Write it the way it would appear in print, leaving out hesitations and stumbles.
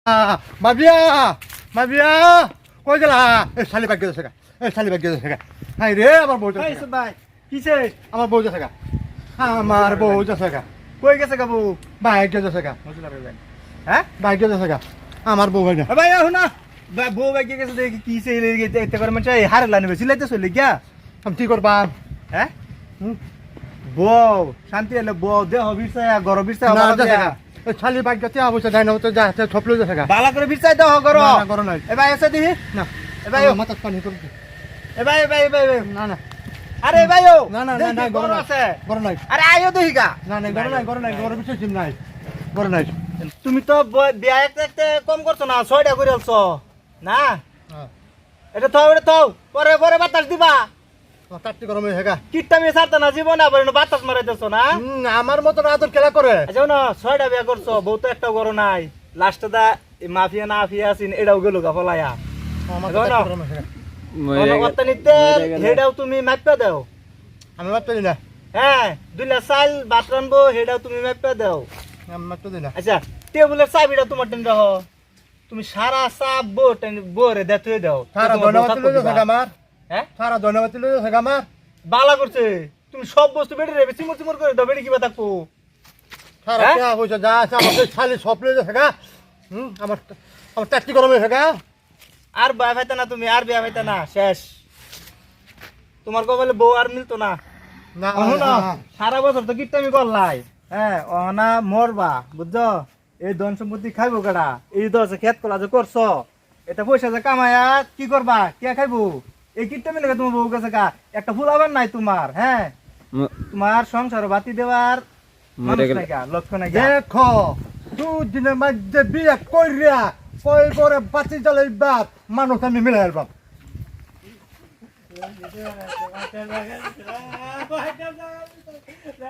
মাবিয়া মাবিয়া কই গেলা এই শালি বাগ গেছে এই শালি বাগ গেছে হাই রে আমার বউ এই যাচ্ছে ভাই কিসে আমার বউ যাচ্ছে আমার বউ যাচ্ছে কই গেছে গাবু বাইক গেছে হ্যাঁ বাইক গেছে আমার বউ ভাই ভাই আহ না ভাই বউ ভাই গেছে দেখি কিসে এতে করে মানে হারে লানি সিলাইতে চলে গিয়া আমি কি করবা হ্যাঁ বউ শান্তি এলে বউ দেহ বিরসায় গরম বিরসায় না যাচ্ছে এই শালি বাগ গেছে অবশ্য যাই না তো যাচ্ছে থপলে যাচ্ছে বালা করে বিরসায় দেহ গরম না গরম নাই এ ভাই এসে দিহি না এ ভাই মাথা পানি করে এ ভাই ভাই ভাই না না আরে ভাই ও না না না গরম আছে গরম নাই আরে আইও দেখি গা না না গরম নাই গরম কিছু নাই গরম নাই তুমি তো বিয়া একটা কম করছো না 6টা করে আলছো না এটা তো পরে পরে বাতাস দিবা তারটি গরম হয়ে গা কিটটা মেয়ে সারতা না জীবন আবার বাতাস মারাইতেছো না আমার মতন আদর খেলা করে আচ্ছা না 6টা বিয়া করছো বউ তো একটা গরম নাই লাস্টে দা মাফিয়া না আফিয়া আছিন এটাও গেল গা ফলায়া আমার গরম হয়ে গা অতনিতে হেডাও তুমি মাপপা দাও আমি মাত্র দিই না হ্যাঁ দুইলা চাল ভাত রানবো হেডাও তুমি মাপপা দাও আমি মাত্র দিই না আচ্ছা টেবিলের চাবিটা তোমার টেন রাখো তুমি সারা চাপ বোরে দে তুই দাও সারা ধন্যবাদ লই যাচ্ছে আমার হ্যাঁ সারা ধন্যবাদ লই যাচ্ছে আমার বালা করছে তুমি সব বস্তু বেড়ে রেবে চিমর চিমর করে দাও বেড়ে কিবা থাকবো সারা হ্যাঁ? কে হইছে যা আছে আমাদের শালি সব লই যাচ্ছে গা আমার আমার তারটি গরম হয়ে গা আর বিয়া ভাইতা না তুমি আর বিয়া ভাইতা না শেষ তোমার কবলে বউ আর মিলতো না না না সারা বছর তো কিটটা আমি করলাই হ্যাঁ অনা মরবা বুঝছো এই ধন সম্পত্তি খাইবো কাটা এই দশ খেত কলা যে করছো এটা পয়সা যে কামায়া কি করবা কে খাইবো এই কিটটা মিলে তোমার বউ কাছে কা একটা ফুল আবার নাই তোমার হ্যাঁ তোমার সংসার বাতি দেওয়ার মানুষ নাই কা, লক্ষ্য নাই কা। দেখো দুদিনের মধ্যে বিয়ে কইরা কই করে বাতি জ্বালাই বাপ মানুষ আমি মিলে আসবাম